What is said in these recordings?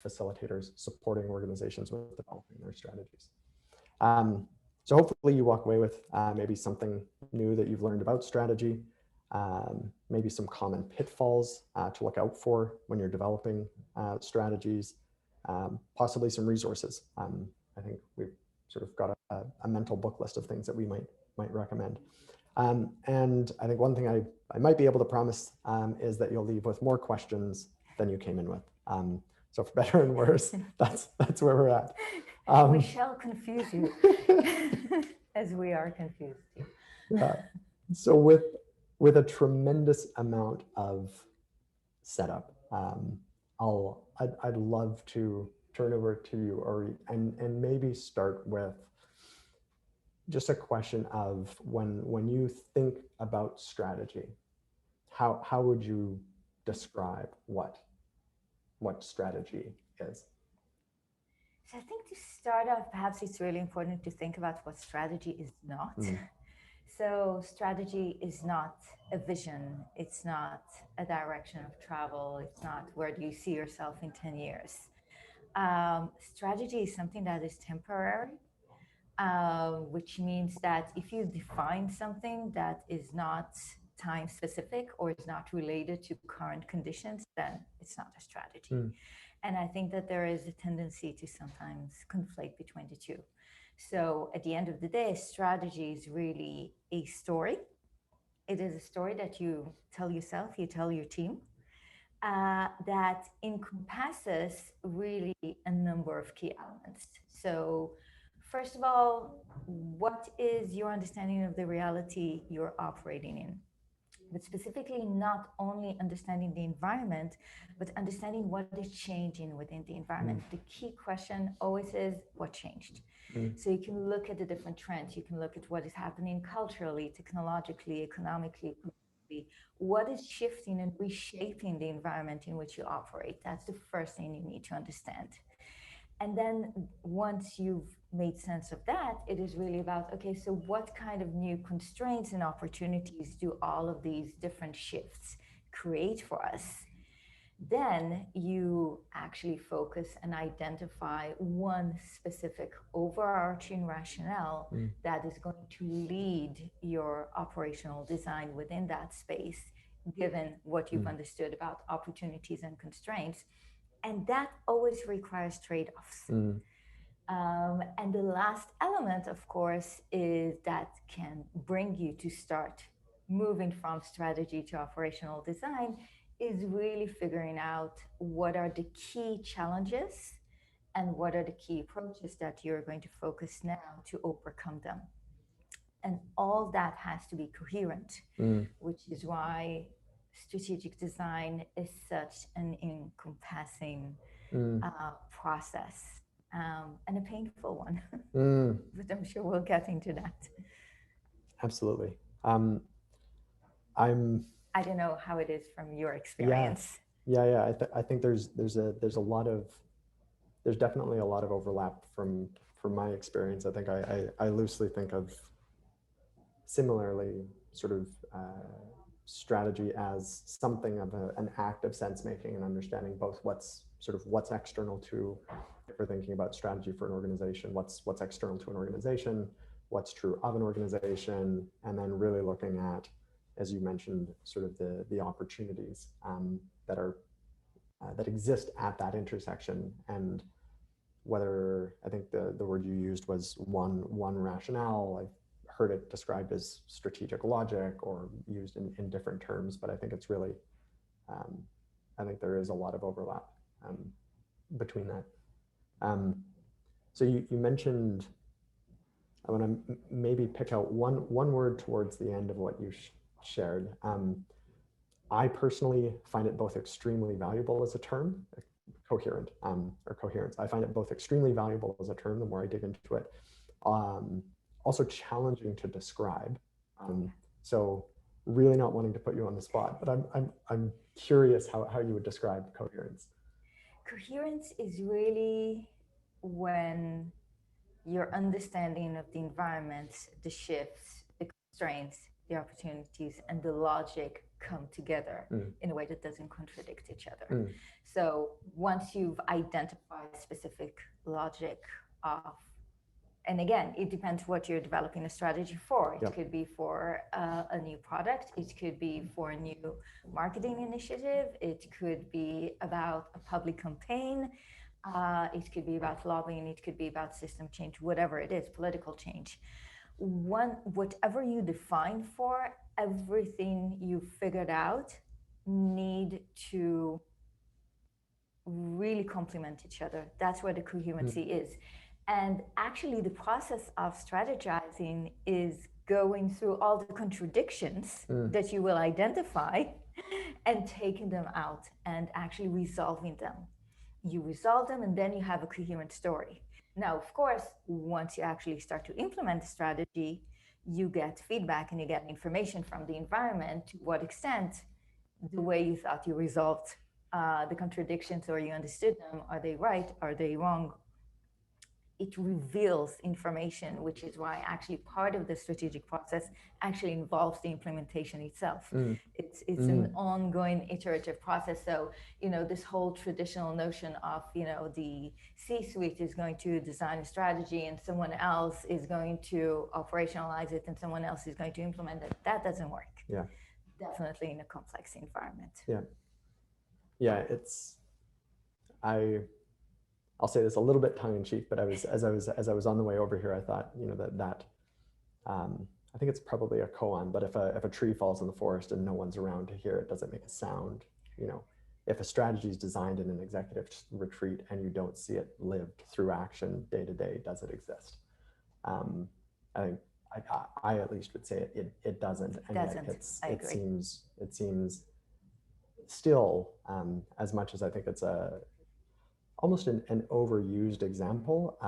facilitators supporting organizations with developing their strategies. So hopefully you walk away with maybe something new that you've learned about strategy, maybe some common pitfalls to look out for when you're developing strategies, possibly some resources. I think we've sort of got a mental book list of things that we might recommend. And I think one thing I might be able to promise is that you'll leave with more questions than you came in with. So for better and worse, that's where we're at. We shall confuse you as we are confused. Yeah. So with a tremendous amount of setup, I'd love to turn over to you, Ori, and maybe start with just a question of when you think about strategy, how would you describe what strategy is? So I think to start off, perhaps it's really important to think about what strategy is not. So strategy is not a vision. It's not a direction of travel. It's not where do you see yourself in 10 years. Strategy is something that is temporary, which means that if you define something that is not time specific or is not related to current conditions, then it's not a strategy. And I think that there is a tendency to sometimes conflate between the two. So at the end of the day, strategy is really a story. It is a story that you tell yourself, you tell your team, that encompasses really a number of key elements. So first of all, what is your understanding of the reality you're operating in? But specifically, not only understanding the environment, but understanding what is changing within the environment. The key question always is what changed. So you can look at the different trends. You can look at what is happening culturally, technologically, economically, politically. What is shifting and reshaping the environment in which you operate? That's the first thing you need to understand. And then once you've made sense of that, it is really about, okay, so what kind of new constraints and opportunities do all of these different shifts create for us? Then you actually focus and identify one specific overarching rationale that is going to lead your operational design within that space, given what you've understood about opportunities and constraints. And that always requires trade-offs. And the last element, of course, is that can bring you to start moving from strategy to operational design is really figuring out what are the key challenges and what are the key approaches that you're going to focus now to overcome them. And all that has to be coherent, which is why strategic design is such an encompassing process, and a painful one. But I'm sure we'll get into that. Absolutely. I don't know how it is from your experience. Yeah. I think there's definitely a lot of overlap from my experience. I think I loosely think of similarly sort of strategy as something of an act of sense making and understanding both what's external to, if we're thinking about strategy for an organization, what's external to an organization, what's true of an organization, and then really looking at, as you mentioned, sort of the opportunities that exist at that intersection, and whether, I think the word you used was one rationale. I've heard it described as strategic logic or used in different terms, but I think it's really, I think there is a lot of overlap between that. So you mentioned, I want to maybe pick out one word towards the end of what you shared. I personally find it both extremely valuable as a term, coherent, or coherence. I find it both extremely valuable as a term the more I dig into it. Also challenging to describe. So really not wanting to put you on the spot, but I'm curious how you would describe coherence. Coherence is really when your understanding of the environment, the shifts, the constraints, the opportunities, and the logic come together in a way that doesn't contradict each other. So once you've identified specific logic of, and again, it depends what you're developing a strategy for. It could be for a new product. It could be for a new marketing initiative. It could be about a public campaign. It could be about lobbying. It could be about system change, whatever it is, political change. Whatever you define for, everything you figured out need to really complement each other. That's where the coherency is. And actually, the process of strategizing is going through all the contradictions that you will identify and taking them out and actually resolving them. You resolve them, and then you have a coherent story. Now, of course, once you actually start to implement the strategy, you get feedback and you get information from the environment to what extent the way you thought you resolved the contradictions or you understood them, are they right, are they wrong? It reveals information, which is why actually part of the strategic process actually involves the implementation itself. It's an ongoing iterative process. So, this whole traditional notion of, the C-suite is going to design a strategy and someone else is going to operationalize it and someone else is going to implement it. That doesn't work. Yeah. Definitely in a complex environment. Yeah. Yeah, I'll say this a little bit tongue in cheek, but as I was on the way over here, I thought, that I think it's probably a koan, but if a tree falls in the forest and no one's around to hear it, does it make a sound? If a strategy is designed in an executive retreat and you don't see it lived through action day to day, does it exist? I think I at least would say it doesn't. And yet it seems still, as much as I think it's almost an overused example,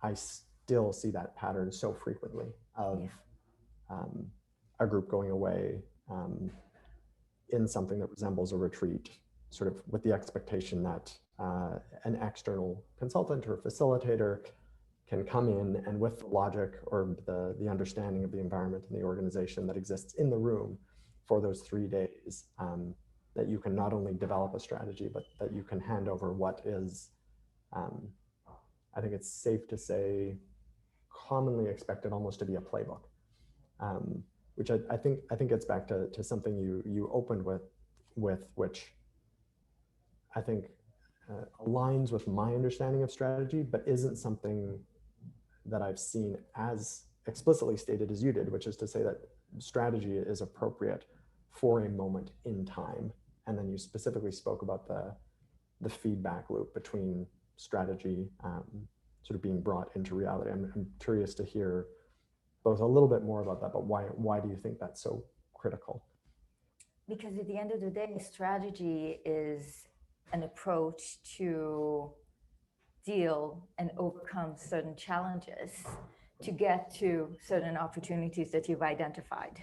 I still see that pattern so frequently of a group going away in something that resembles a retreat, sort of with the expectation that an external consultant or facilitator can come in and with the logic or the understanding of the environment and the organization that exists in the room for those 3 days, that you can not only develop a strategy, but that you can hand over what is, I think it's safe to say, commonly expected almost to be a playbook, which I think gets back to something you opened with, which I think aligns with my understanding of strategy, but isn't something that I've seen as explicitly stated as you did, which is to say that strategy is appropriate for a moment in time. And then you specifically spoke about the feedback loop between strategy sort of being brought into reality. I'm curious to hear both a little bit more about that, but why do you think that's so critical? Because at the end of the day, strategy is an approach to deal and overcome certain challenges to get to certain opportunities that you've identified.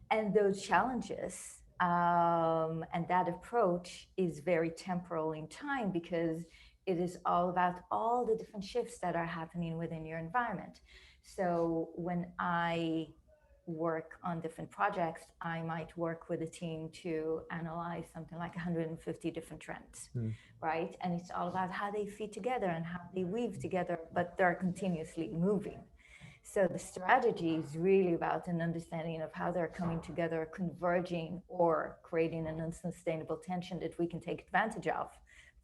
And those challenges and that approach is very temporal in time because it is all about all the different shifts that are happening within your environment. So when I work on different projects, I might work with a team to analyze something like 150 different trends, right? And it's all about how they fit together and how they weave together, but they're continuously moving. So the strategy is really about an understanding of how they're coming together, converging, or creating an unsustainable tension that we can take advantage of.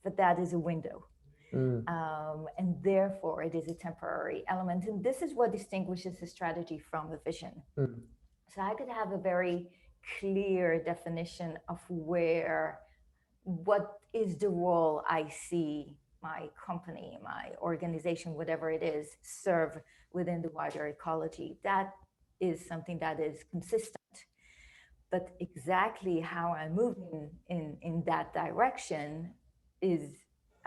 But that is a window. And therefore, it is a temporary element. And this is what distinguishes a strategy from a vision. So I could have a very clear definition of what is the role I see my company, my organization, whatever it is, serve within the wider ecology. That is something that is consistent. But exactly how I'm moving in that direction is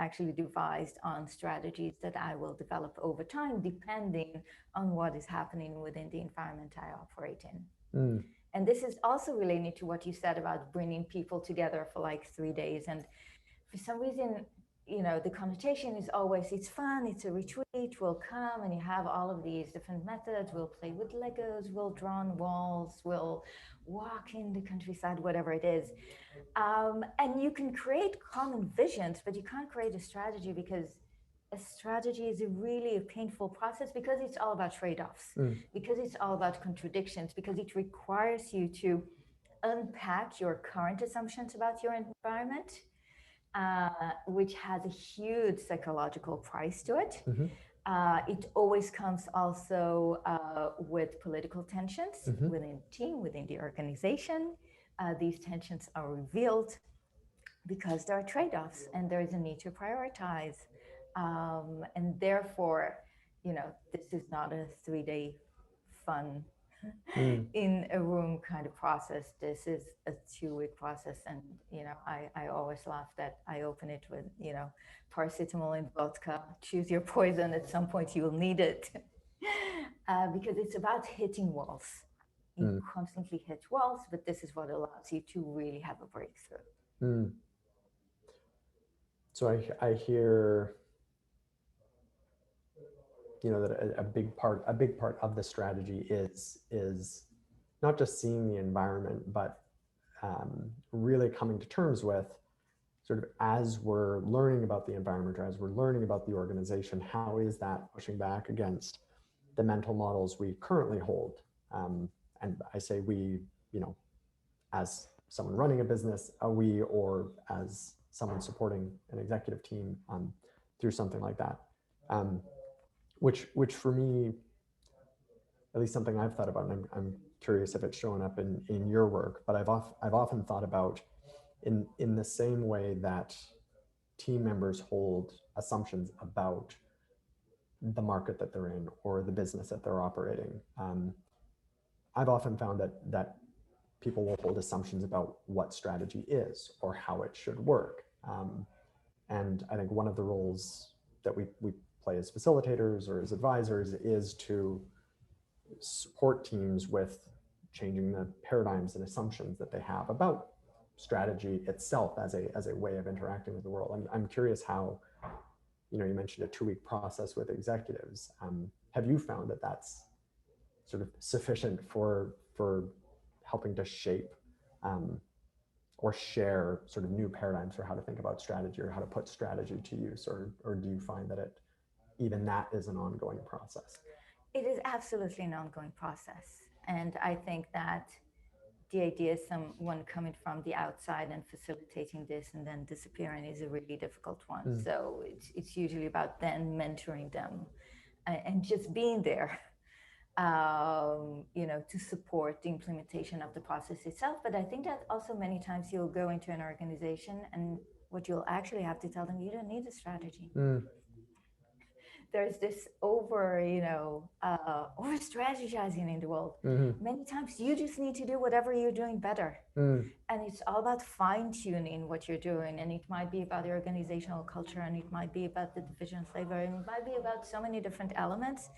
actually devised on strategies that I will develop over time, depending on what is happening within the environment I operate in. And this is also related to what you said about bringing people together for like 3 days. And for some reason, the connotation is always, it's fun, it's a retreat, we'll come and you have all of these different methods, we'll play with Legos, we'll draw on walls, we'll walk in the countryside, whatever it is. And you can create common visions, but you can't create a strategy, because a strategy is really a painful process, because it's all about trade-offs, because it's all about contradictions, because it requires you to unpack your current assumptions about your environment, which has a huge psychological price to it. It always comes also with political tensions within the team, within the organization. These tensions are revealed because there are trade-offs and there is a need to prioritize. And therefore, this is not a 3-day fun in a room kind of process. This is a 2-week process. And, I always laugh that I open it with, paracetamol and vodka, choose your poison. At some point you will need it. Because it's about hitting walls. You constantly hit walls, but this is what allows you to really have a breakthrough. So I hear, that a big part of the strategy is not just seeing the environment, but really coming to terms with, sort of, as we're learning about the environment, or as we're learning about the organization, how is that pushing back against the mental models we currently hold? And I say we, as someone running a business, we, or as someone supporting an executive team through something like that. Which for me, at least something I've thought about, and I'm curious if it's showing up in your work, but I've often thought about, in the same way that team members hold assumptions about the market that they're in or the business that they're operating. I've often found that people will hold assumptions about what strategy is or how it should work. And I think one of the roles that we play as facilitators or as advisors is to support teams with changing the paradigms and assumptions that they have about strategy itself as a way of interacting with the world. I'm curious how, you mentioned a 2-week process with executives. Have you found that that's sort of sufficient for helping to shape or share sort of new paradigms for how to think about strategy or how to put strategy to use, or do you find that even that is an ongoing process? It is absolutely an ongoing process. And I think that the idea of someone coming from the outside and facilitating this and then disappearing is a really difficult one. So it's usually about then mentoring them and just being there, to support the implementation of the process itself. But I think that also many times you'll go into an organization and what you'll actually have to tell them, you don't need a strategy. There's this over strategizing in the world. Many times you just need to do whatever you're doing better. And it's all about fine-tuning what you're doing. And it might be about the organizational culture, and it might be about the division of labor, and it might be about so many different elements.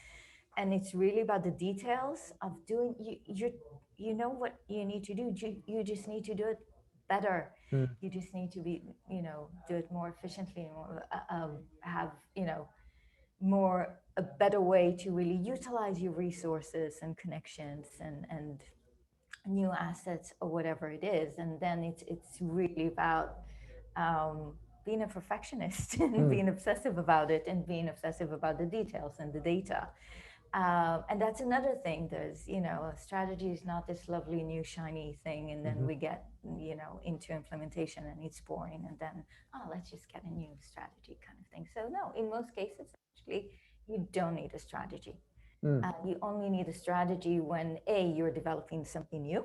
And it's really about the details of doing, you know what you need to do. You just need to do it better. You just need to be, do it more efficiently, more, have, a better way to really utilize your resources and connections and new assets or whatever it is. And then it's really about being a perfectionist and being obsessive about it, and being obsessive about the details and the data. And that's another thing. There's, a strategy is not this lovely new shiny thing, and then we get, into implementation and it's boring, and then, let's just get a new strategy kind of thing. So no, in most cases, actually, you don't need a strategy. You only need a strategy when you're developing something new.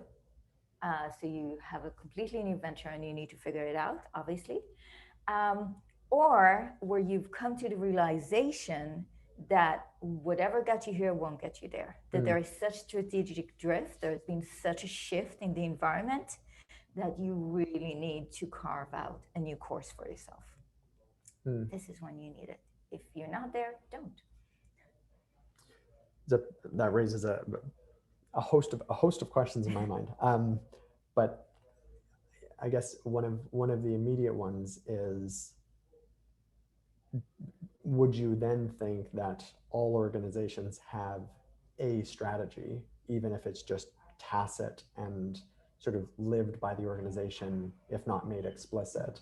So you have a completely new venture and you need to figure it out, obviously. Or where you've come to the realization that whatever got you here won't get you there. That there is such strategic drift, there's been such a shift in the environment that you really need to carve out a new course for yourself. This is when you need it. If you're not there, don't. That raises a host of questions in my mind. But I guess one of the immediate ones is, would you then think that all organizations have a strategy, even if it's just tacit and sort of lived by the organization, if not made explicit?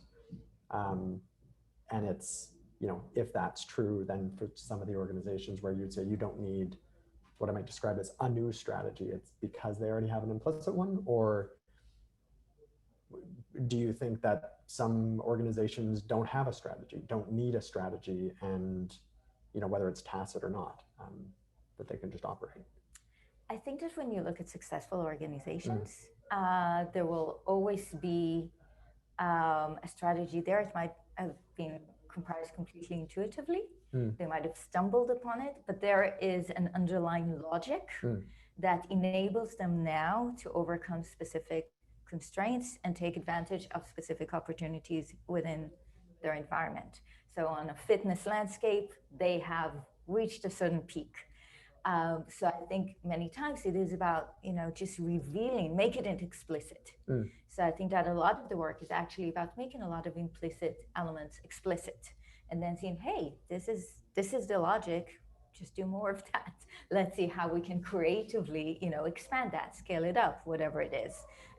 And it's, if that's true, then for some of the organizations where you'd say you don't need what I might describe as a new strategy, it's because they already have an implicit one? Or do you think that some organizations don't have a strategy, don't need a strategy, and whether it's tacit or not, that they can just operate? I think that when you look at successful organizations, there will always be a strategy there. It might have been comprised completely intuitively. They might have stumbled upon it, but there is an underlying logic that enables them now to overcome specific constraints and take advantage of specific opportunities within their environment. So on a fitness landscape, they have reached a certain peak. So I think many times it is about, just revealing, make it explicit. So I think that a lot of the work is actually about making a lot of implicit elements explicit, and then seeing, hey, this is the logic, just do more of that. Let's see how we can creatively, expand that, scale it up, whatever it is,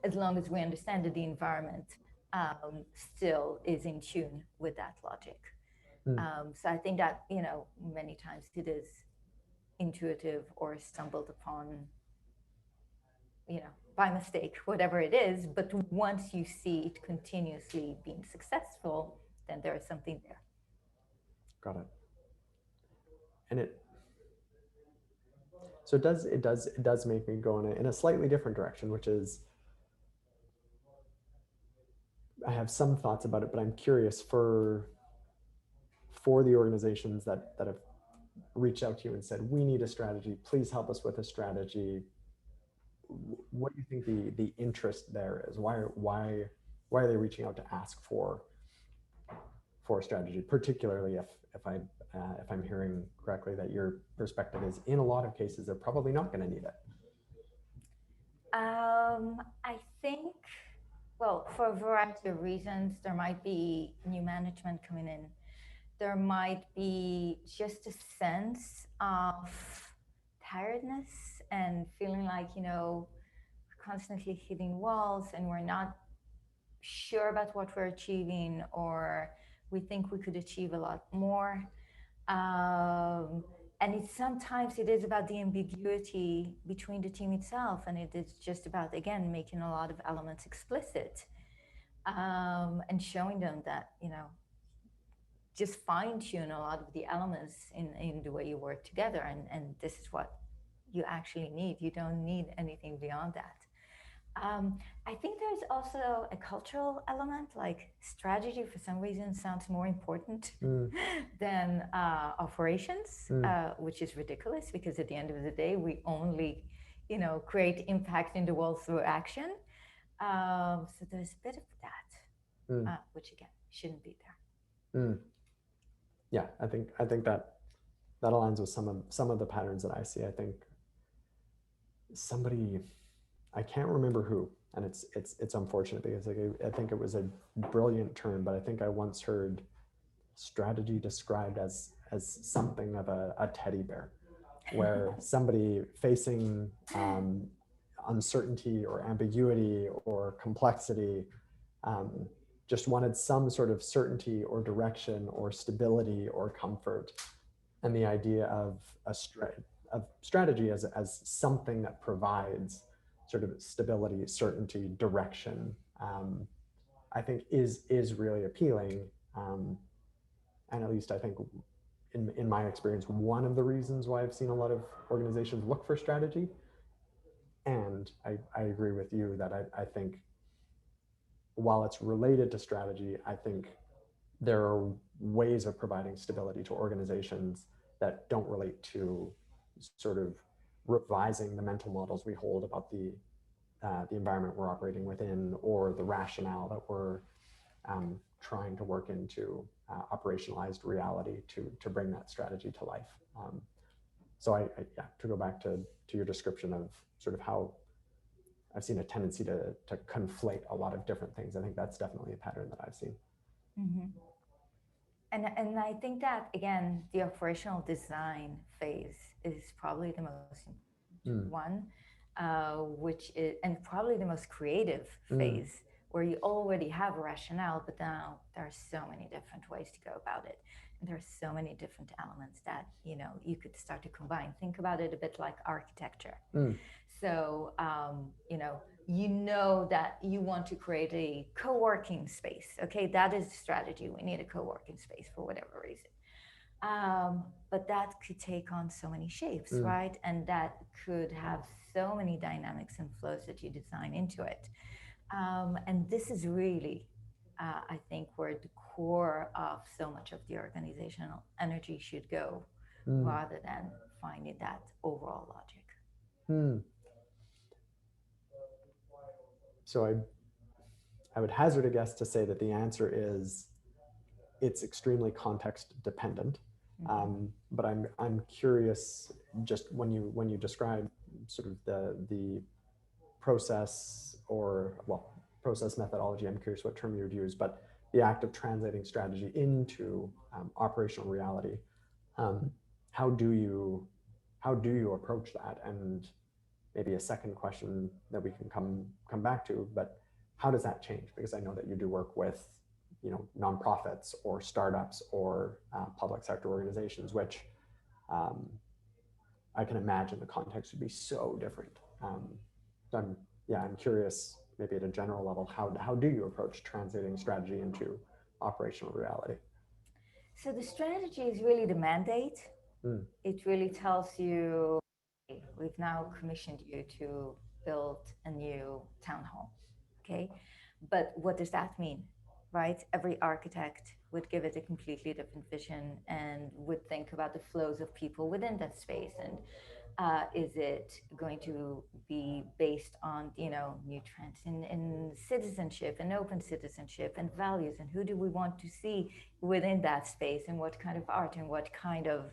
as long as we understand that the environment still is in tune with that logic. So I think that, many times it is intuitive or stumbled upon, by mistake, whatever it is. But once you see it continuously being successful, then there is something there. Got it. And it does make me go in a slightly different direction, which is, I have some thoughts about it, but I'm curious for the organizations that have reached out to you and said, we need a strategy, please help us with a strategy. What do you think the interest there is? Why are they reaching out to ask for a strategy, particularly if I'm hearing correctly that your perspective is, in a lot of cases, they're probably not going to need it? I think, well, for a variety of reasons, there might be new management coming in. There might be just a sense of tiredness and feeling like, constantly hitting walls and we're not sure about what we're achieving, or we think we could achieve a lot more. And sometimes it is about the ambiguity between the team itself, and it is just about, again, making a lot of elements explicit, and showing them that, just fine tune a lot of the elements in the way you work together, and this is what you actually need. You don't need anything beyond that. I think there's also a cultural element, like strategy for some reason sounds more important than operations, which is ridiculous, because at the end of the day, we only, create impact in the world through action. So there's a bit of that, which again, shouldn't be there. Yeah, I think that aligns with some of the patterns that I see. I think somebody, I can't remember who, and it's unfortunate, because I think it was a brilliant term, but I think I once heard strategy described as something of a teddy bear, where somebody facing uncertainty or ambiguity or complexity just wanted some sort of certainty or direction or stability or comfort. And the idea of strategy as something that provides sort of stability, certainty, direction, I think is really appealing. And at least I think in my experience, one of the reasons why I've seen a lot of organizations look for strategy. And I agree with you that I think while it's related to strategy, I think there are ways of providing stability to organizations that don't relate to sort of revising the mental models we hold about the environment we're operating within, or the rationale that we're trying to work into operationalized reality to bring that strategy to life. So yeah, to go back to your description of sort of how I've seen a tendency to conflate a lot of different things, I think that's definitely a pattern that I've seen. Mm-hmm. And I think that again, the operational design phase is probably the most important one, which is and probably the most creative phase, where you already have a rationale, but now there are so many different ways to go about it, and there are so many different elements that you could start to combine. Think about it a bit like architecture. So you know that you want to create a co-working space. Okay, that is the strategy. We need a co-working space for whatever reason. But that could take on so many shapes, right? And that could have so many dynamics and flows that you design into it. And this is really, I think, where the core of so much of the organizational energy should go, rather than finding that overall logic. So I would hazard a guess to say that the answer is it's extremely context dependent. But I'm curious, just when you describe sort of the process, or well, process methodology, I'm curious what term you would use, but the act of translating strategy into operational reality. How do you approach that? And maybe a second question that we can come back to, but how does that change? Because I know that you do work with nonprofits or startups or public sector organizations, which I can imagine the context would be so different. So I'm curious, maybe at a general level, how do you approach translating strategy into operational reality? So the strategy is really the mandate. It really tells you, okay, we've now commissioned you to build a new town hall. Okay, but what does that mean? Right? Every architect would give it a completely different vision and would think about the flows of people within that space. And is it going to be based on new trends in citizenship and open citizenship and values, and who do we want to see within that space, and what kind of art and what kind of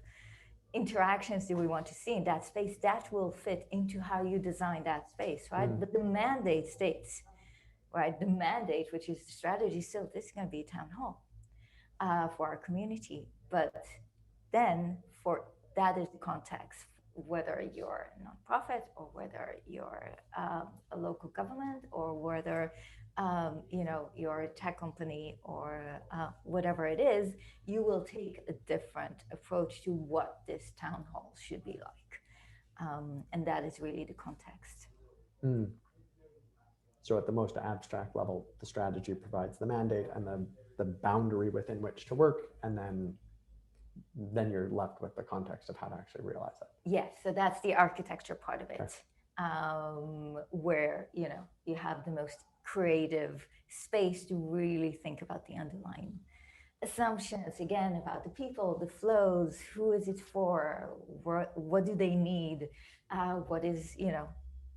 interactions do we want to see in that space that will fit into how you design that space, right? But the mandate states, right? The mandate, which is the strategy, still, this is going to be a town hall for our community. But then for that is the context, whether you're a nonprofit or whether you're a local government or whether you're a tech company or whatever it is, you will take a different approach to what this town hall should be like. And that is really the context. So at the most abstract level, the strategy provides the mandate and the boundary within which to work, and then you're left with the context of how to actually realize it. Yes, so that's the architecture part of it. Okay. Where you have the most creative space to really think about the underlying assumptions, again, about the people, the flows, who is it for, what do they need, what is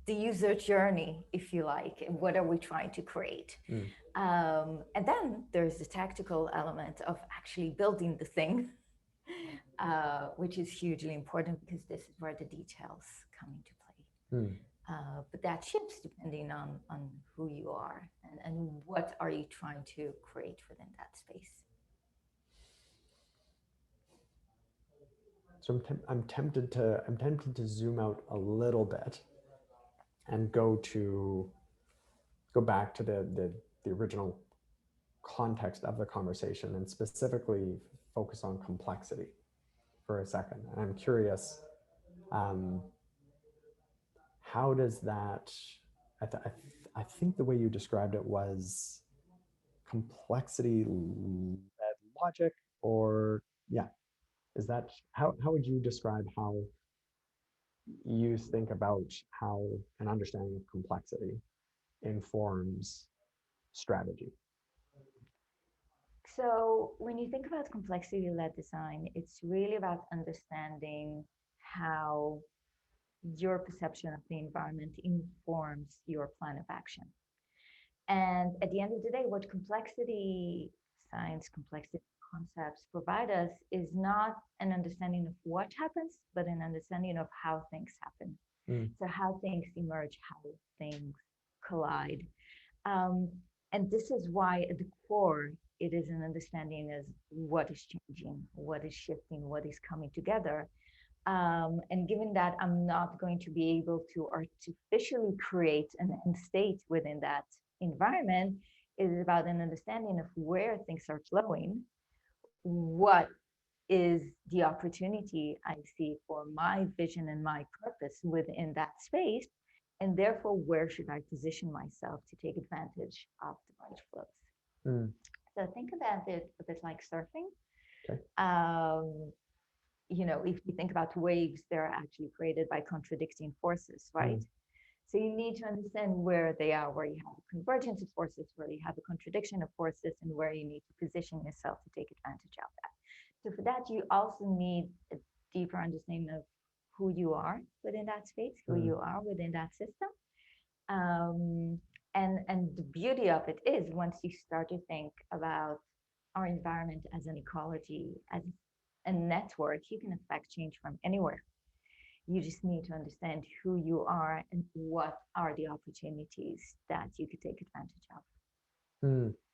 the user journey, if you like, and what are we trying to create. And then there's the tactical element of actually building the thing, which is hugely important because this is where the details come into play. But that shifts depending on who you are and what are you trying to create within that space. So I'm tempted to zoom out a little bit and go back to the original context of the conversation, and specifically focus on complexity for a second. And I'm curious, how does that, I think the way you described it was complexity-led logic, or is that, how would you describe how you think about how an understanding of complexity informs strategy? So when you think about complexity-led design, it's really about understanding how your perception of the environment informs your plan of action. And at the end of the day, what complexity science, complexity concepts provide us is not an understanding of what happens, but an understanding of how things happen. So how things emerge, how things collide. And this is why at the core, it is an understanding as what is changing, what is shifting, what is coming together. And given that I'm not going to be able to artificially create an end state within that environment, it is about an understanding of where things are flowing, what is the opportunity I see for my vision and my purpose within that space, and therefore where should I position myself to take advantage of the right flows. Mm. So think about it a bit like surfing. Okay. If you think about waves, they're actually created by contradicting forces, right? So you need to understand where they are, where you have a convergence of forces, where you have a contradiction of forces, and where you need to position yourself to take advantage of that. So for that, you also need a deeper understanding of who you are within that space, who you are within that system. And the beauty of it is once you start to think about our environment as an ecology, as a network, you can affect change from anywhere. You just need to understand who you are and what are the opportunities that you could take advantage of.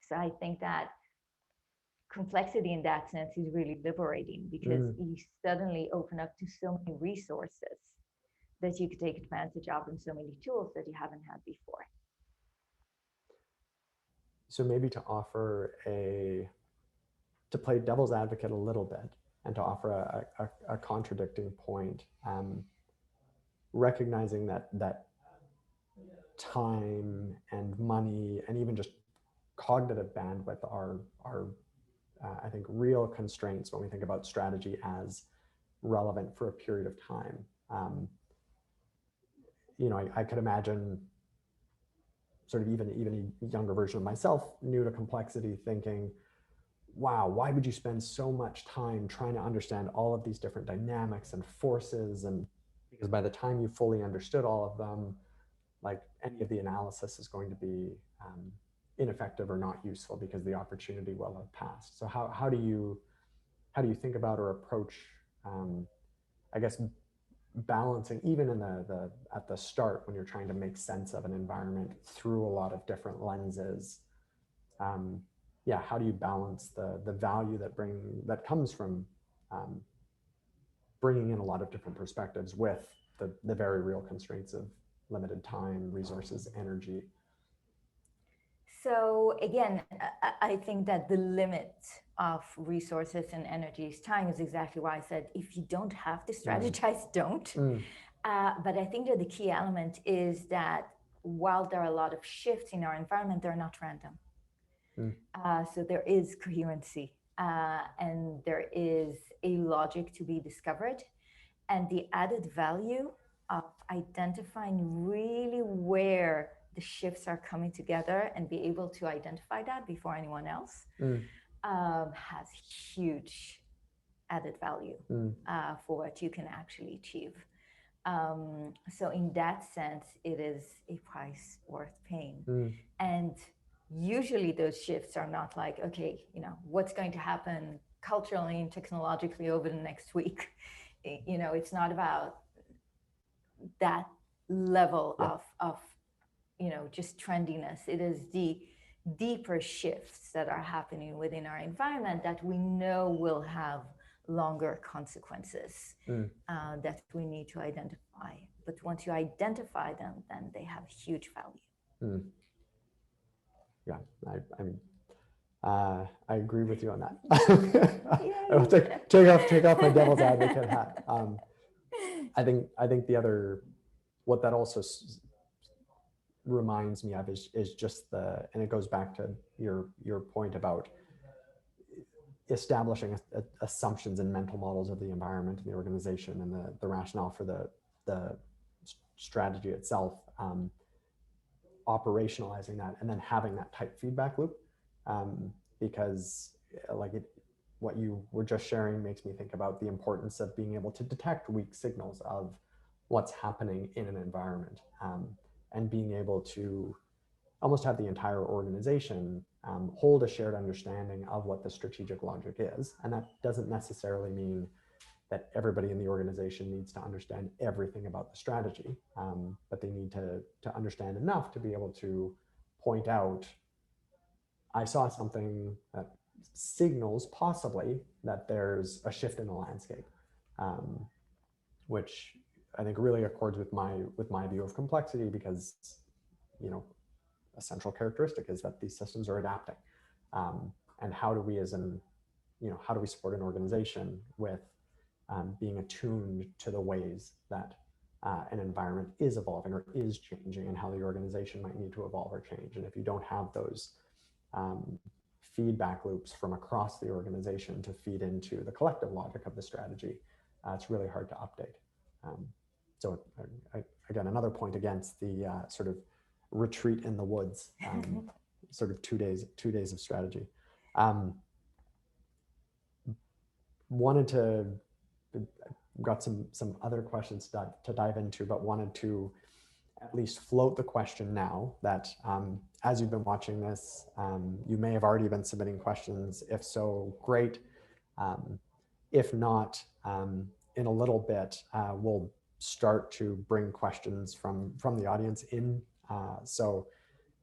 So I think that complexity in that sense is really liberating because you suddenly open up to so many resources that you could take advantage of and so many tools that you haven't had before. So maybe to play devil's advocate a little bit and to offer a contradicting point, recognizing that time and money and even just cognitive bandwidth are I think real constraints when we think about strategy as relevant for a period of time. I could imagine sort of even a younger version of myself, new to complexity, thinking, wow, why would you spend so much time trying to understand all of these different dynamics and forces? And because by the time you fully understood all of them, like any of the analysis is going to be ineffective or not useful because the opportunity will have passed. So how do you think about or approach, I guess, balancing even in the at the start when you're trying to make sense of an environment through a lot of different lenses? How do you balance the value that comes from bringing in a lot of different perspectives with the very real constraints of limited time, resources, energy? So again, I think that the limit of resources and energies, time, is exactly why I said if you don't have to strategize, don't. But I think that the key element is that while there are a lot of shifts in our environment, they're not random. So there is coherency and there is a logic to be discovered. And the added value of identifying really where the shifts are coming together and be able to identify that before anyone else has huge added value for what you can actually achieve. So in that sense, it is a price worth paying. And usually those shifts are not like, okay, what's going to happen culturally and technologically over the next week. It's not about that level of just trendiness. It is the deeper shifts that are happening within our environment that we know will have longer consequences that we need to identify. But once you identify them, then they have huge value. Yeah, I agree with you on that. I will take off my devil's advocate hat. I think the other, what that also reminds me of is just and it goes back to your point about establishing assumptions and mental models of the environment and the organization and the rationale for the strategy itself, operationalizing that and then having that type feedback loop, because what you were just sharing makes me think about the importance of being able to detect weak signals of what's happening in an environment, and being able to almost have the entire organization hold a shared understanding of what the strategic logic is. And that doesn't necessarily mean that everybody in the organization needs to understand everything about the strategy, but they need to understand enough to be able to point out I saw something that signals possibly that there's a shift in the landscape, which I think really accords with my view of complexity, because, a central characteristic is that these systems are adapting. And how do we how do we support an organization with being attuned to the ways that an environment is evolving or is changing, and how the organization might need to evolve or change. And if you don't have those feedback loops from across the organization to feed into the collective logic of the strategy, it's really hard to update. So again, another point against the sort of retreat in the woods, sort of 2 days of strategy. Wanted to, got some other questions to dive into, but wanted to at least float the question now that as you've been watching this, you may have already been submitting questions. If so, great. If not, in a little bit, we'll start to bring questions from the audience in. So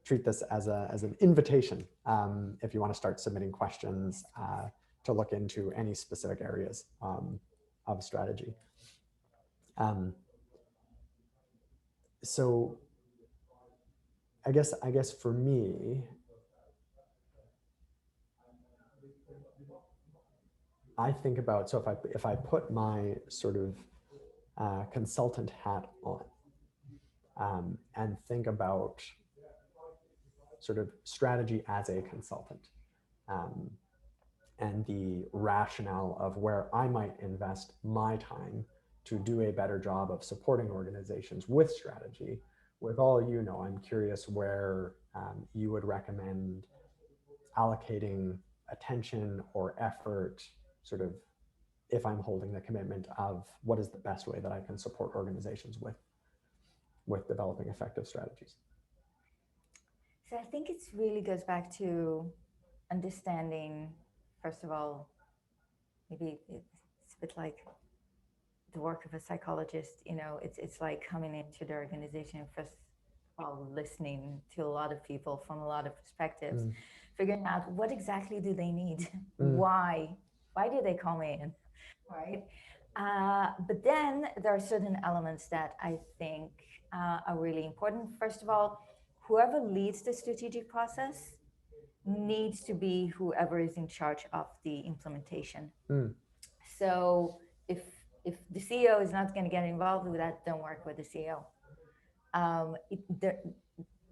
treat this as an invitation if you want to start submitting questions to look into any specific areas of strategy. So I guess for me, I think about, so if I put my sort of consultant hat on and think about sort of strategy as a consultant, and the rationale of where I might invest my time to do a better job of supporting organizations with strategy. With all I'm curious where you would recommend allocating attention or effort, sort of, if I'm holding the commitment of what is the best way that I can support organizations with developing effective strategies. So I think it really goes back to understanding, first of all, maybe it's a bit like the work of a psychologist. It's like coming into the organization, first of all, listening to a lot of people from a lot of perspectives, figuring out what exactly do they need, why do they come in, right? But then there are certain elements that I think are really important. First of all, whoever leads the strategic process needs to be whoever is in charge of the implementation. So if the CEO is not going to get involved with that, don't work with the CEO.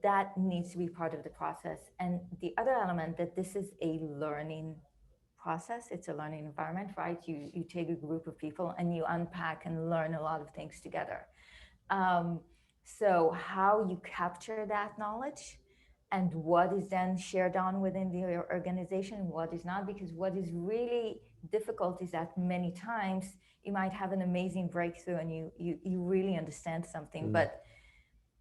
That needs to be part of the process. And the other element, that this is a learning process, it's a learning environment, right? You take a group of people and you unpack and learn a lot of things together. So how you capture that knowledge and what is then shared on within the organization, what is not, because what is really difficult is that many times you might have an amazing breakthrough and you really understand something, but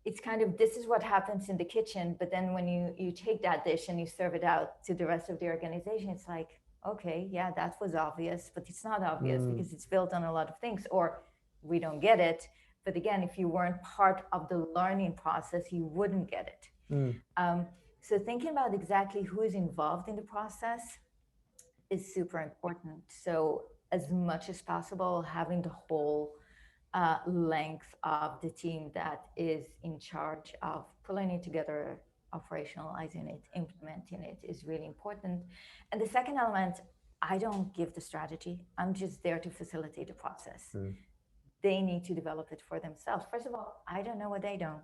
it's kind of, this is what happens in the kitchen, but then when you take that dish and you serve it out to the rest of the organization, it's like, okay, yeah, that was obvious, but it's not obvious because it's built on a lot of things, or we don't get it. But again, if you weren't part of the learning process, you wouldn't get it. So thinking about exactly who is involved in the process is super important. So as much as possible, having the whole length of the team that is in charge of pulling it together, operationalizing it, implementing it is really important. And the second element, I don't give the strategy. I'm just there to facilitate the process. They need to develop it for themselves. First of all, I don't know what they don't.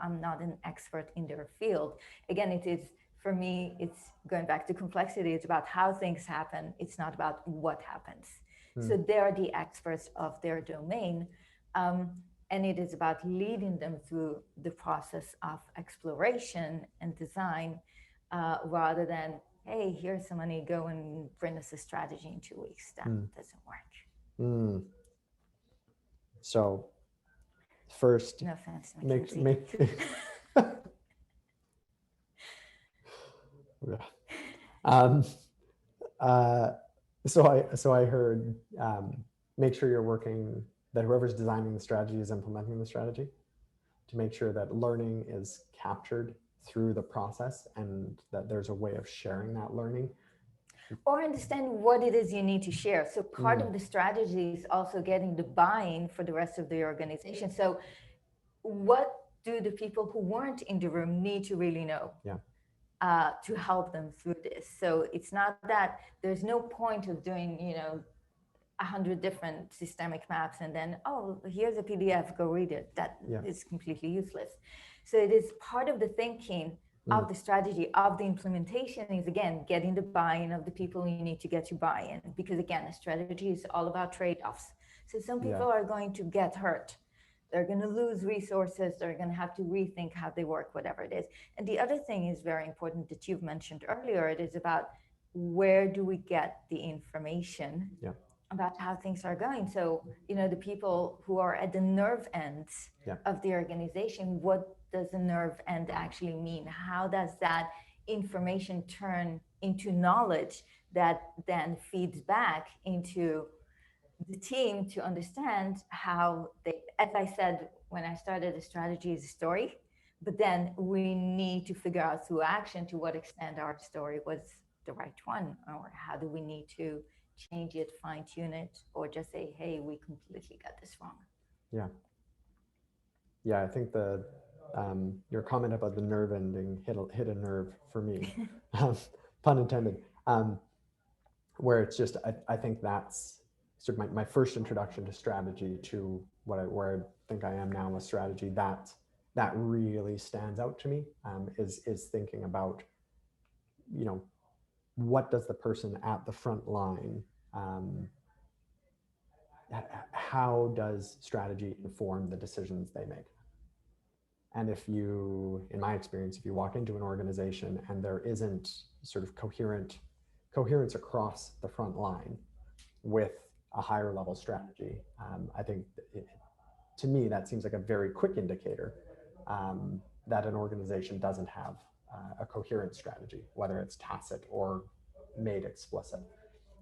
I'm not an expert in their field. Again, it is, for me, it's going back to complexity. It's about how things happen. It's not about what happens. So they're the experts of their domain. And it is about leading them through the process of exploration and design, rather than, hey, here's some money, go and bring us a strategy in 2 weeks. That doesn't work. So first, no offense, make so I heard, make sure you're working, that whoever's designing the strategy is implementing the strategy, to make sure that learning is captured through the process, and that there's a way of sharing that learning. Or understand what it is you need to share. So part of the strategy is also getting the buy-in for the rest of the organization. So what do the people who weren't in the room need to really know? Yeah. To help them through this. So it's not that there's no point of doing, 100 different systemic maps and then, oh, here's a PDF, go read it. That is completely useless. So it is part of the thinking of the strategy, of the implementation is, again, getting the buy-in of the people you need to get to buy-in. Because again, a strategy is all about trade-offs. So some people are going to get hurt. They're going to lose resources. They're going to have to rethink how they work, whatever it is. And the other thing is very important that you've mentioned earlier. It is about where do we get the information about how things are going. So, the people who are at the nerve ends of the organization, what does the nerve end actually mean? How does that information turn into knowledge that then feeds back into the team to understand how they, as I said, when I started, the strategy is a story, but then we need to figure out through action to what extent our story was the right one, or how do we need to change it, fine tune it, or just say, hey, we completely got this wrong. Yeah, I think your comment about the nerve ending hit a nerve for me, pun intended, where it's just, I think that's sort of my first introduction to strategy, to where I think I am now with strategy. That really stands out to me, is thinking about, what does the person at the front line, how does strategy inform the decisions they make? And if you, in my experience, if you walk into an organization and there isn't sort of coherence across the front line with a higher level strategy, I think to me that seems like a very quick indicator that an organization doesn't have a coherent strategy, whether it's tacit or made explicit.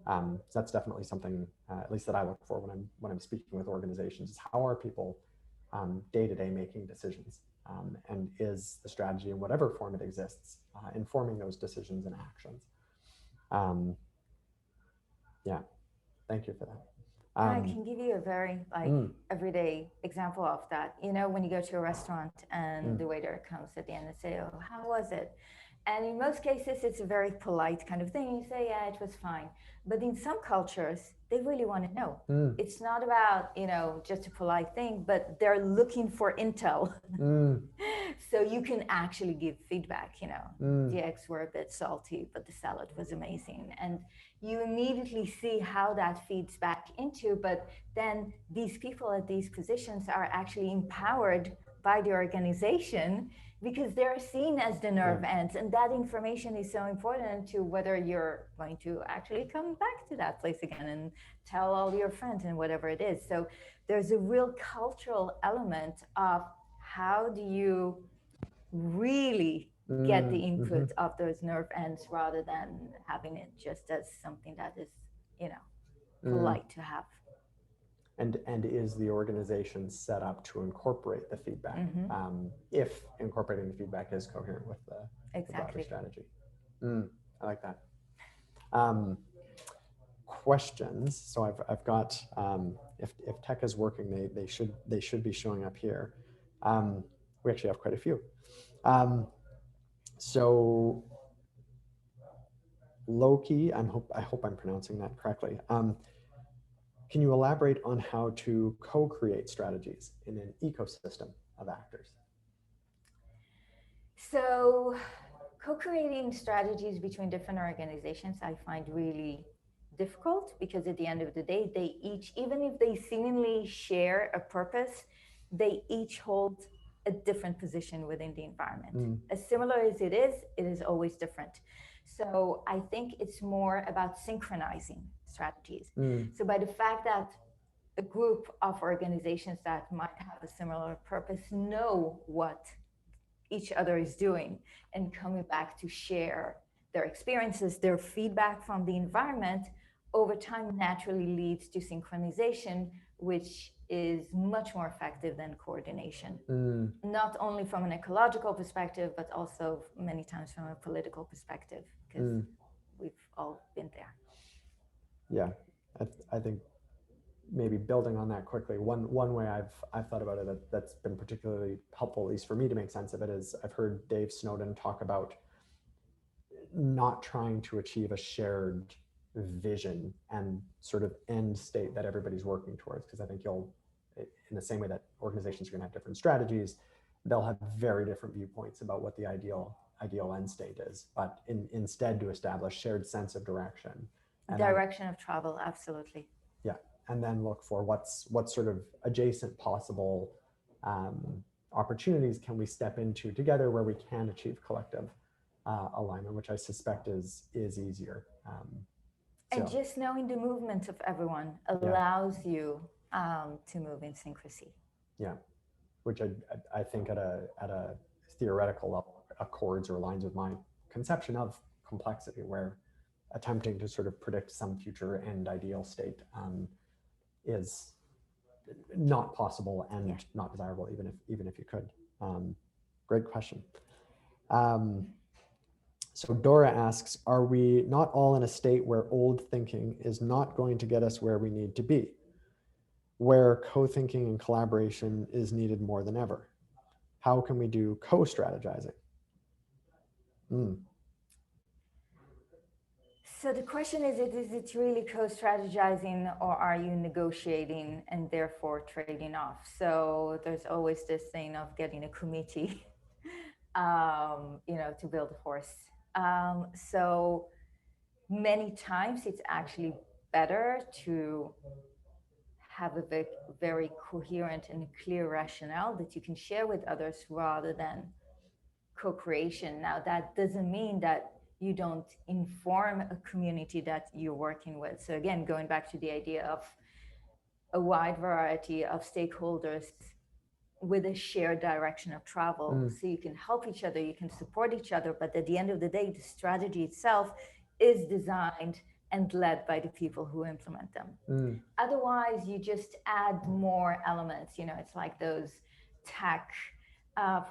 So that's definitely something, at least that I look for when I'm speaking with organizations, is how are people day to day making decisions, and is the strategy, in whatever form it exists, informing those decisions and actions. Thank you for that. I can give you a very everyday example of that. When you go to a restaurant and the waiter comes at the end and say, oh, how was it? And in most cases, it's a very polite kind of thing. You say, yeah, it was fine. But in some cultures, they really want to know. It's not about, just a polite thing, but they're looking for intel. So you can actually give feedback, the eggs were a bit salty, but the salad was amazing. And you immediately see how that feeds back into, but then these people at these positions are actually empowered by the organization because they're seen as the nerve ends. And that information is so important to whether you're going to actually come back to that place again and tell all your friends and whatever it is. So there's a real cultural element of how do you really get the input of those nerve ends rather than having it just as something that is, polite to have. And is the organization set up to incorporate the feedback, if incorporating the feedback is coherent with the broader strategy? I like that. Questions. So I've got, if tech is working, they should be showing up here. We actually have quite a few. So Loki, I hope I'm pronouncing that correctly. Can you elaborate on how to co-create strategies in an ecosystem of actors? So co-creating strategies between different organizations, I find really difficult because at the end of the day, they each, even if they seemingly share a purpose, they each hold a different position within the environment. As similar as it is always different. So I think it's more about synchronizing strategies. So by the fact that a group of organizations that might have a similar purpose know what each other is doing and coming back to share their experiences, their feedback from the environment, over time naturally leads to synchronization, which is much more effective than coordination. Not only from an ecological perspective, but also many times from a political perspective, because we've all been there. Yeah, I think maybe building on that quickly, one way I've thought about it that's been particularly helpful, at least for me to make sense of it, is I've heard Dave Snowden talk about not trying to achieve a shared vision and sort of end state that everybody's working towards, because I think you'll, in the same way that organizations are going to have different strategies, they'll have very different viewpoints about what the ideal end state is, but instead to establish shared sense of direction. Direction of travel, absolutely. Yeah, and then look for what's sort of adjacent possible opportunities can we step into together where we can achieve collective alignment, which I suspect is easier. And just knowing the movement of everyone allows you to move in synchrony. Yeah, which I think at a theoretical level accords or aligns with my conception of complexity, where attempting to sort of predict some future end ideal state is not possible and not desirable, even if you could. Great question. So Dora asks, are we not all in a state where old thinking is not going to get us where we need to be, where co-thinking and collaboration is needed more than ever? How can we do co-strategizing? So the question is it really co-strategizing, or are you negotiating and therefore trading off? So there's always this thing of getting a committee, to build a horse. So many times it's actually better to have a very coherent and clear rationale that you can share with others rather than co-creation. Now, that doesn't mean that you don't inform a community that you're working with. So again, going back to the idea of a wide variety of stakeholders with a shared direction of travel. So you can help each other, you can support each other, but at the end of the day, the strategy itself is designed and led by the people who implement them. Otherwise, you just add more elements. It's like those tech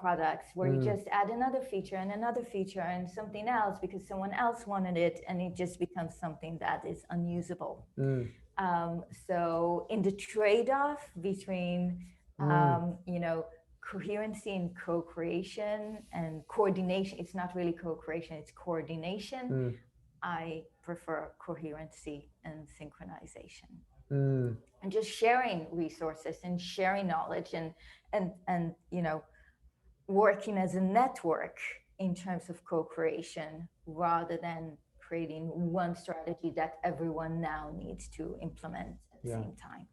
products where you just add another feature and something else because someone else wanted it, and it just becomes something that is unusable. So in the trade-off between coherency and co-creation and coordination, it's not really co-creation, it's coordination. I prefer coherency and synchronization. And just sharing resources and sharing knowledge and working as a network in terms of co-creation rather than creating one strategy that everyone now needs to implement at the same time.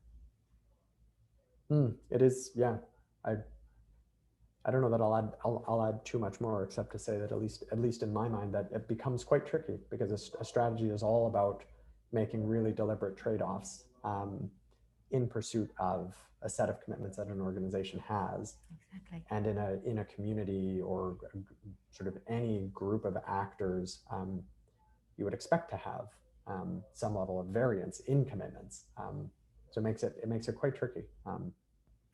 It is, yeah. I don't know that I'll add too much more, except to say that at least in my mind, that it becomes quite tricky because a strategy is all about making really deliberate trade-offs in pursuit of a set of commitments that an organization has. Exactly. And in a community or sort of any group of actors, you would expect to have some level of variance in commitments. So it makes it quite tricky.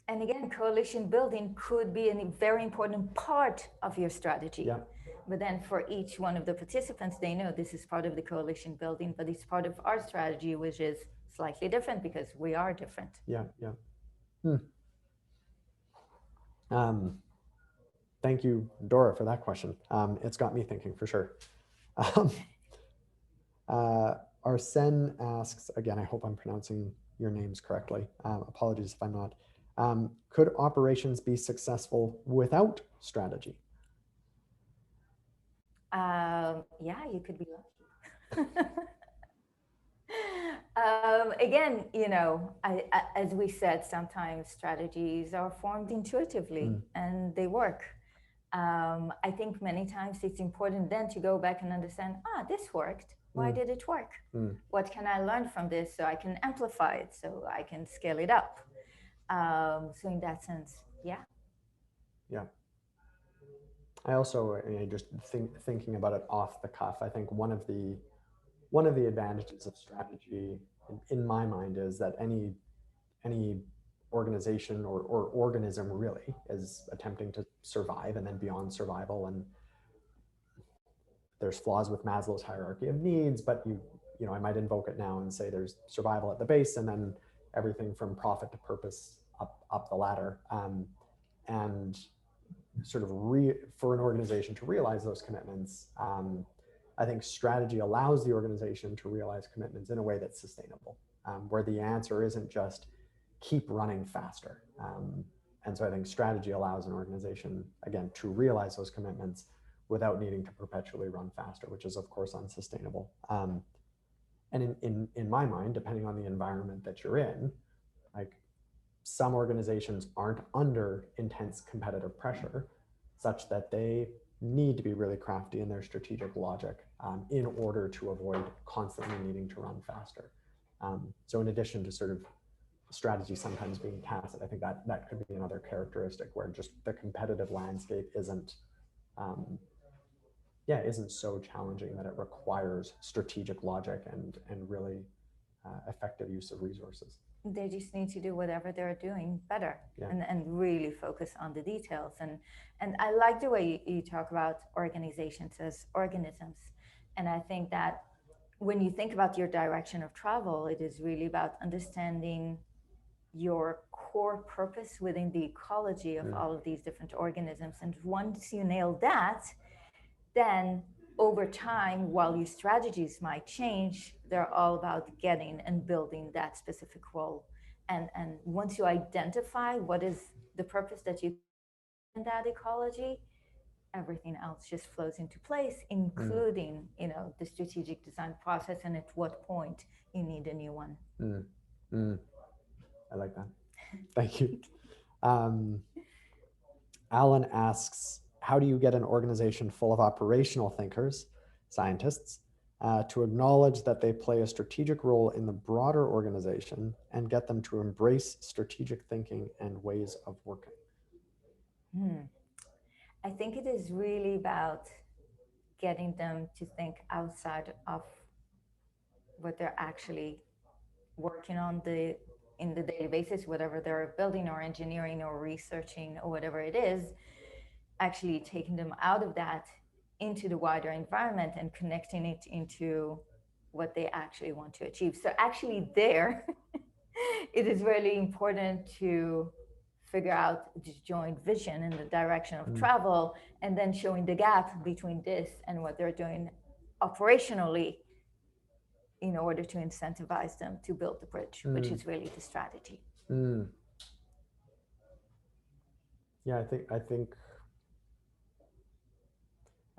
And again, coalition building could be a very important part of your strategy. Yeah. But then for each one of the participants, they know this is part of the coalition building, but it's part of our strategy, which is slightly different because we are different. Yeah, yeah. Thank you, Dora, for that question. It's got me thinking for sure. Arsene asks, again, I hope I'm pronouncing your names correctly. Apologies if I'm not. Could operations be successful without strategy? Yeah, you could be lucky. Again, as we said, sometimes strategies are formed intuitively and they work. I think many times it's important then to go back and understand, this worked. Why did it work? What can I learn from this so I can amplify it, so I can scale it up? So in that sense, yeah. Yeah. I also, just thinking about it off the cuff, I think one of the one of the advantages of strategy in my mind is that any organization or organism really is attempting to survive and then beyond survival. And there's flaws with Maslow's hierarchy of needs, but I might invoke it now and say there's survival at the base and then everything from profit to purpose up the ladder. And sort of for an organization to realize those commitments, I think strategy allows the organization to realize commitments in a way that's sustainable, where the answer isn't just keep running faster. And so I think strategy allows an organization, again, to realize those commitments without needing to perpetually run faster, which is of course unsustainable. And in my mind, depending on the environment that you're in, like some organizations aren't under intense competitive pressure such that they need to be really crafty in their strategic logic in order to avoid constantly needing to run faster. So in addition to sort of strategy sometimes being tacit, I think that could be another characteristic where just the competitive landscape isn't so challenging that it requires strategic logic and really effective use of resources. They just need to do whatever they're doing better, yeah. and really focus on the details. And I like the way you talk about organizations as organisms. And I think that when you think about your direction of travel, it is really about understanding your core purpose within the ecology of all of these different organisms. And once you nail that, then over time, while your strategies might change, they're all about getting and building that specific role. And once you identify what is the purpose that you in that ecology, everything else just flows into place, including the strategic design process and at what point you need a new one. I like that. Thank you. Alan asks, how do you get an organization full of operational thinkers, scientists, to acknowledge that they play a strategic role in the broader organization and get them to embrace strategic thinking and ways of working? I think it is really about getting them to think outside of what they're actually working on in the daily basis, whatever they're building or engineering or researching or whatever it is, actually taking them out of that into the wider environment and connecting it into what they actually want to achieve. So actually there, it is really important to figure out the joint vision and the direction of travel, and then showing the gap between this and what they're doing operationally in order to incentivize them to build the bridge, which is really the strategy. Yeah, I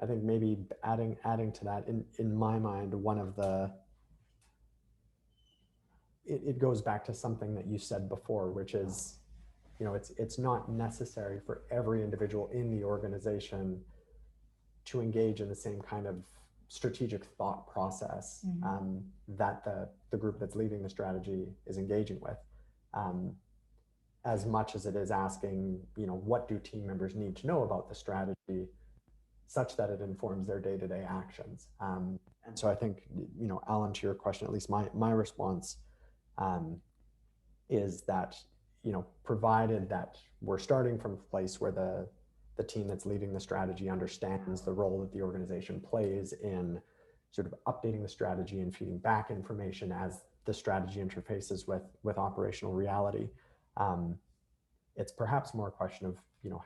think maybe adding to that, in my mind, one of the, it goes back to something that you said before, which is, it's not necessary for every individual in the organization to engage in the same kind of strategic thought process that the group that's leading the strategy is engaging with, as much as it is asking, what do team members need to know about the strategy such that it informs their day-to-day actions. And so I think, Alan, to your question, at least my response is that, provided that we're starting from a place where the team that's leading the strategy understands the role that the organization plays in sort of updating the strategy and feeding back information as the strategy interfaces with operational reality, it's perhaps more a question of,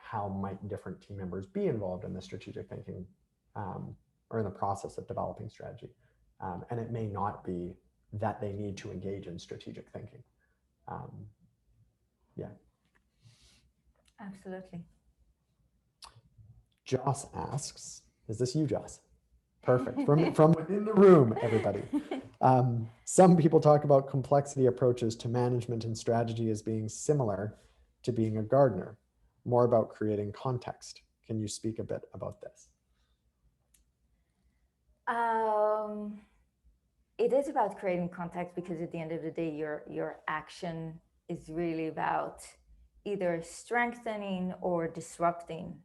how might different team members be involved in the strategic thinking or in the process of developing strategy. And it may not be that they need to engage in strategic thinking. Yeah. Absolutely. Joss asks, is this you, Joss? Perfect. From within the room, everybody. Some people talk about complexity approaches to management and strategy as being similar to being a gardener, more about creating context. Can you speak a bit about this? It is about creating context, because at the end of the day, your action is really about either strengthening or disrupting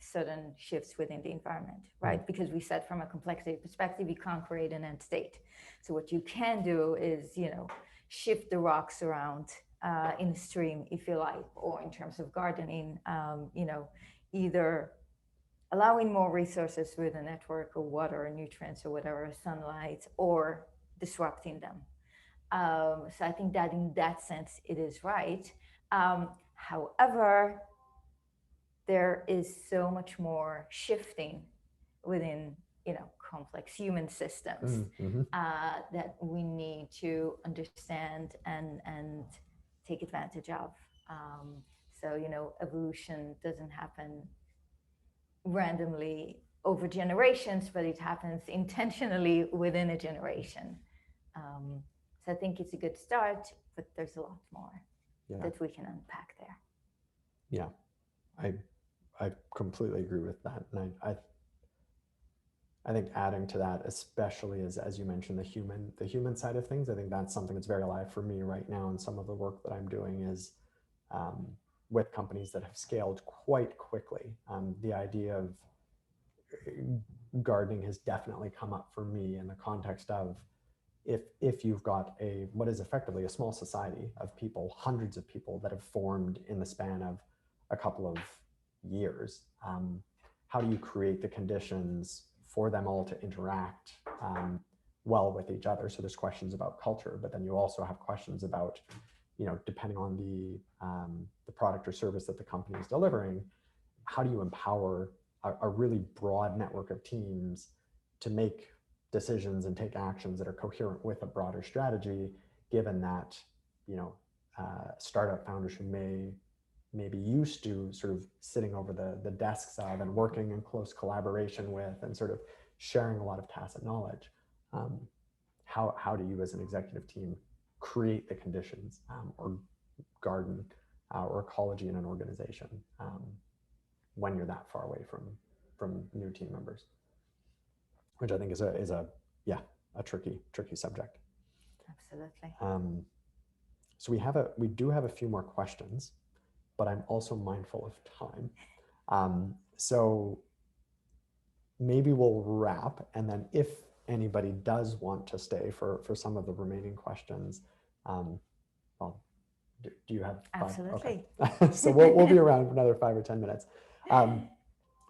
sudden shifts within the environment, right? Because we said from a complexity perspective, you can't create an end state. So what you can do is, shift the rocks around in a stream, if you like, or in terms of gardening, either allowing more resources through the network, or water or nutrients or whatever, sunlight, or disrupting them. So I think that in that sense, it is right. However, there is so much more shifting within complex human systems that we need to understand and take advantage of. So evolution doesn't happen randomly over generations, but it happens intentionally within a generation. So I think it's a good start, but there's a lot more that we can unpack there. Yeah, I completely agree with that, and I think adding to that, especially as you mentioned, the human side of things, I think that's something that's very alive for me right now, and some of the work that I'm doing is with companies that have scaled quite quickly. The idea of gardening has definitely come up for me in the context of if you've got what is effectively a small society of people, hundreds of people that have formed in the span of a couple of years, how do you create the conditions for them all to interact well with each other? So there's questions about culture, but then you also have questions about, depending on the product or service that the company is delivering, how do you empower a really broad network of teams to make decisions and take actions that are coherent with a broader strategy, given that startup founders who may be used to sort of sitting over the desks of and working in close collaboration with and sort of sharing a lot of tacit knowledge. How do you as an executive team create the conditions or garden or ecology in an organization when you're that far away from new team members, which I think is a tricky subject. Absolutely. So we do have a few more questions, but I'm also mindful of time. So maybe we'll wrap, and then if anybody does want to stay for some of the remaining questions, well, do you have 5? Absolutely. Okay. So we'll be around for another 5 or 10 minutes.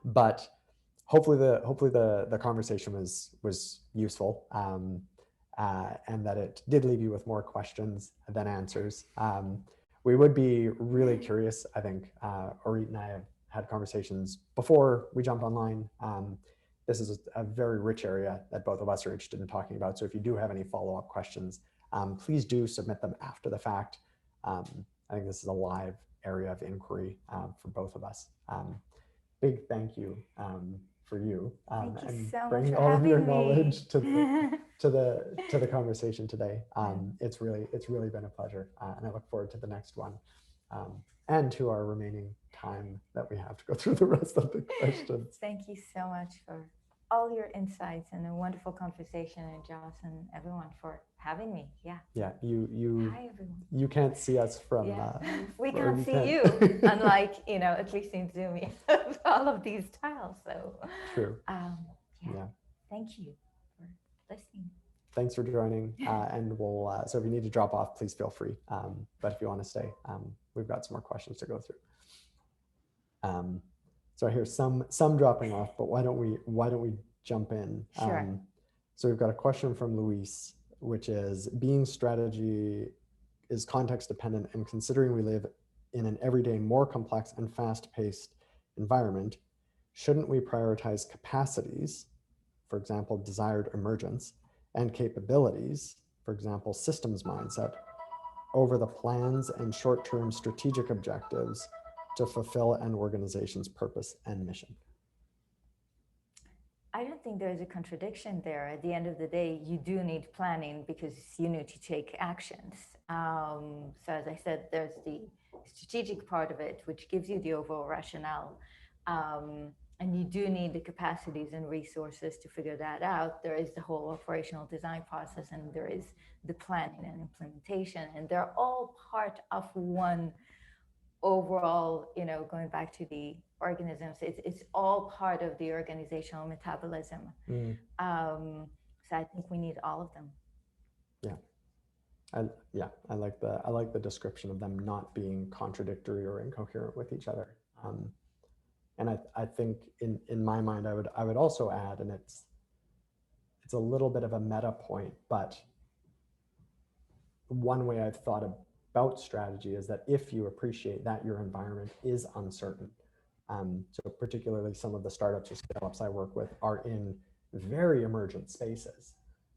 But hopefully the conversation was useful, and that it did leave you with more questions than answers. We would be really curious. I think Orit and I have had conversations before we jumped online. This is a very rich area that both of us are interested in talking about. So if you do have any follow-up questions, please do submit them after the fact. I think this is a live area of inquiry for both of us. Big thank you for you and so bringing all of your knowledge to the conversation today. It's really been a pleasure, and I look forward to the next one, and to our remaining time that we have to go through the rest of the questions. Thank you so much for all your insights and a wonderful conversation, and Joss and everyone for having me. Yeah. Hi, everyone. You can't see us from. We can't see you, unlike at least in Zoom, all of these tiles. So true. Thank you for listening. Thanks for joining, and we'll. So if you need to drop off, please feel free. But if you want to stay, we've got some more questions to go through. So I hear some dropping off, but why don't we jump in? Sure. So we've got a question from Luis, which is, being strategy is context dependent, and considering we live in an everyday more complex and fast-paced environment, shouldn't we prioritize capacities, for example, desired emergence, and capabilities, for example, systems mindset, over the plans and short-term strategic objectives to fulfill an organization's purpose and mission? I don't think there's a contradiction there. At the end of the day, you do need planning because you need to take actions. So as I said, there's the strategic part of it, which gives you the overall rationale. And you do need the capacities and resources to figure that out. There is the whole operational design process, and there is the planning and implementation, and they're all part of one overall, going back to the organisms, it's all part of the organizational metabolism. So I think we need all of them. I like the description of them not being contradictory or incoherent with each other. And I think in my mind, I would also add, and it's a little bit of a meta point, but one way I've thought about strategy is that if you appreciate that your environment is uncertain, so particularly some of the startups or scale-ups I work with are in very emergent spaces,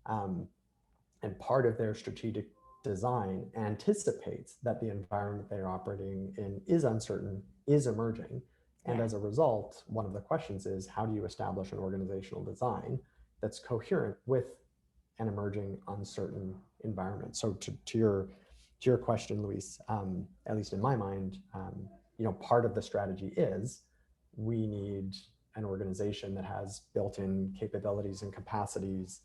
and part of their strategic design anticipates that the environment they're operating in is uncertain, is emerging. And as a result, one of the questions is, how do you establish an organizational design that's coherent with an emerging, uncertain environment? So to your question, Luis, at least in my mind, part of the strategy is we need an organization that has built-in capabilities and capacities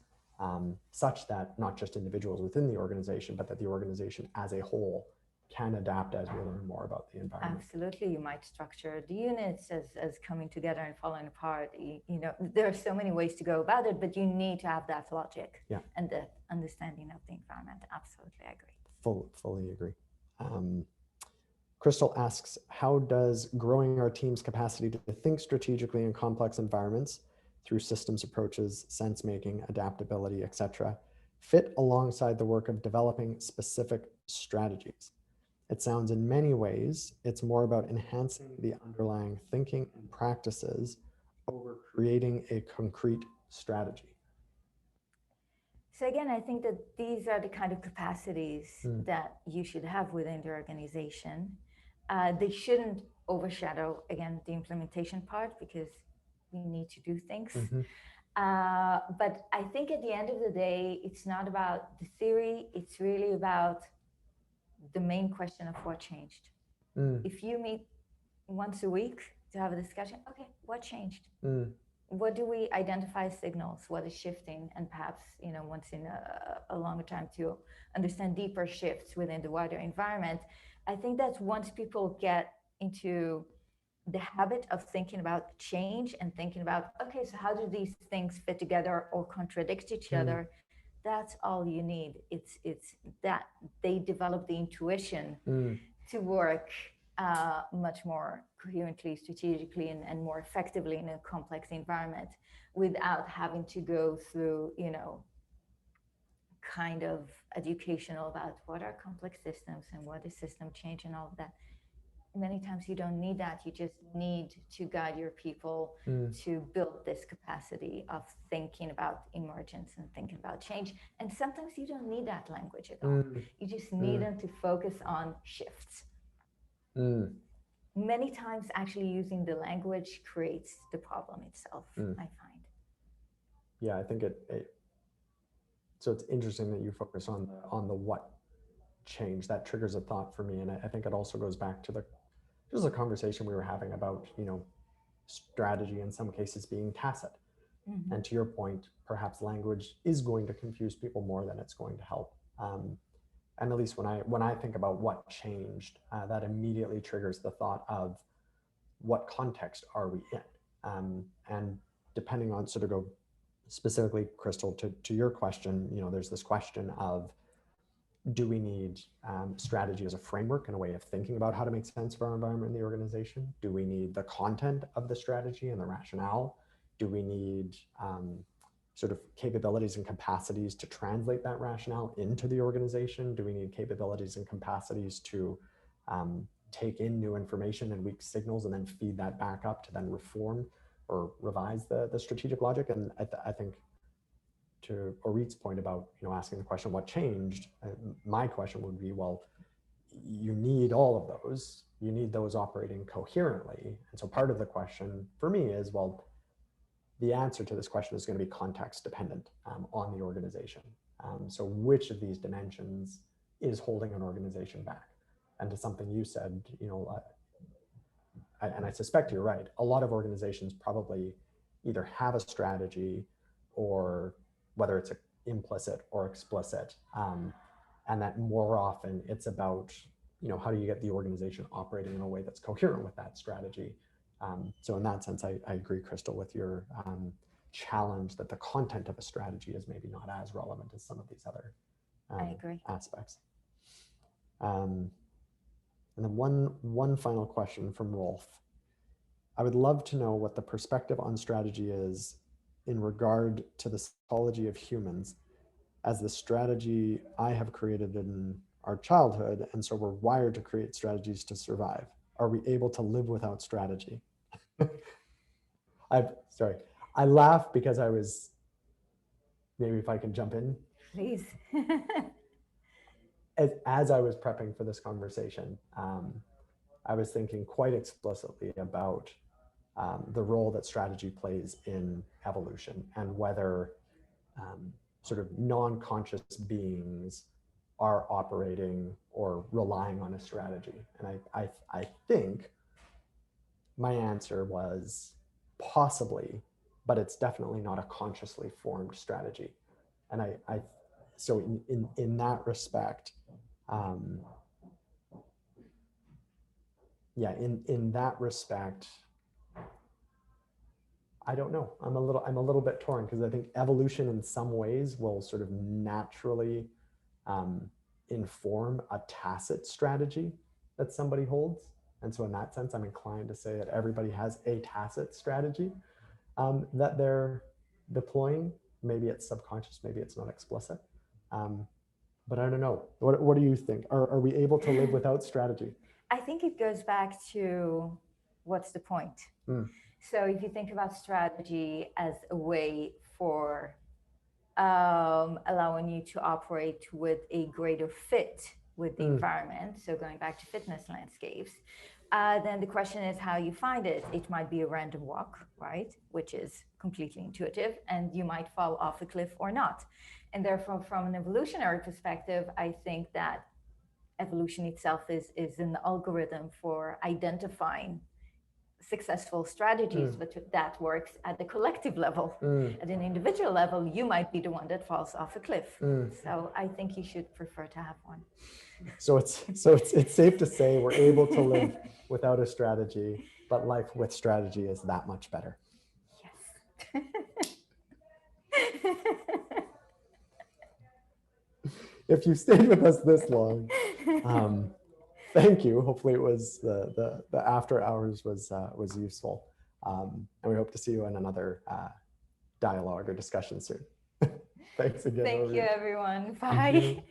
such that not just individuals within the organization, but that the organization as a whole can adapt as we learn more about the environment. Absolutely. You might structure the units as coming together and falling apart. There are so many ways to go about it, but you need to have that logic and the understanding of the environment. Absolutely, I agree. Fully agree. Crystal asks, how does growing our team's capacity to think strategically in complex environments through systems approaches, sense making, adaptability, etc., fit alongside the work of developing specific strategies? It sounds in many ways it's more about enhancing the underlying thinking and practices over creating a concrete strategy. So again, I think that these are the kind of capacities that you should have within the organization. They shouldn't overshadow, again, the implementation part, because we need to do things. But I think at the end of the day, it's not about the theory. It's really about the main question of what changed. If you meet once a week to have a discussion, okay, what changed? What do we identify as signals? What is shifting? And perhaps, once in a longer time to understand deeper shifts within the wider environment. I think that once people get into the habit of thinking about change and thinking about, okay, so how do these things fit together or contradict each other? That's all you need. It's that they develop the intuition to work much more coherently, strategically, and more effectively in a complex environment without having to go through, kind of educational about what are complex systems and what is system change and all of that. Many times you don't need that. You just need to guide your people to build this capacity of thinking about emergence and thinking about change. And sometimes you don't need that language at all. You just need them to focus on shifts. Many times actually using the language creates the problem itself, I find. Yeah, I think so it's interesting that you focus on the what change. That triggers a thought for me. And I think it also goes back to just a conversation we were having about, strategy in some cases being tacit. And to your point, perhaps language is going to confuse people more than it's going to help. And at least when I think about what changed, that immediately triggers the thought of what context are we in? And depending on, sort of go specifically, Crystal, to your question, there's this question of, do we need strategy as a framework and a way of thinking about how to make sense of our environment in the organization? Do we need the content of the strategy and the rationale? Do we need sort of capabilities and capacities to translate that rationale into the organization? Do we need capabilities and capacities to take in new information and weak signals and then feed that back up to then reform or revise the strategic logic? And I think, to Orit's point about asking the question, what changed? My question would be, well, you need all of those. You need those operating coherently. And so part of the question for me is, well, the answer to this question is going to be context dependent on the organization. So which of these dimensions is holding an organization back? And to something you said, and I suspect you're right, a lot of organizations probably either have a strategy, or whether it's implicit or explicit, and that more often it's about how do you get the organization operating in a way that's coherent with that strategy? So in that sense, I agree, Crystal, with your challenge that the content of a strategy is maybe not as relevant as some of these other I agree. aspects. And then one final question from Rolf. I would love to know what the perspective on strategy is in regard to the psychology of humans, as the strategy I have created in our childhood, and so we're wired to create strategies to survive. Are we able to live without strategy? I laugh because I was, maybe if I can jump in. Please. As I was prepping for this conversation, I was thinking quite explicitly about the role that strategy plays in evolution, and whether sort of non-conscious beings are operating or relying on a strategy. And I think my answer was possibly, but it's definitely not a consciously formed strategy. And so in that respect, in that respect, I don't know. I'm a little bit torn, because I think evolution in some ways will sort of naturally inform a tacit strategy that somebody holds. And so in that sense, I'm inclined to say that everybody has a tacit strategy that they're deploying. Maybe it's subconscious, maybe it's not explicit. But I don't know. What do you think? Are we able to live without strategy? I think it goes back to what's the point? So if you think about strategy as a way for allowing you to operate with a greater fit with the environment, so going back to fitness landscapes, then the question is how you find it. It might be a random walk, right? Which is completely intuitive, and you might fall off a cliff or not. And therefore, from an evolutionary perspective, I think that evolution itself is an algorithm for identifying successful strategies, but that works at the collective level. At an individual level, you might be the one that falls off a cliff. So I think you should prefer to have one. So it's safe to say we're able to live without a strategy, but life with strategy is that much better. Yes. If you stayed with us this long, thank you. Hopefully it was the after hours was useful. And we hope to see you in another dialogue or discussion soon. Thanks again. Thank you, everyone. Bye.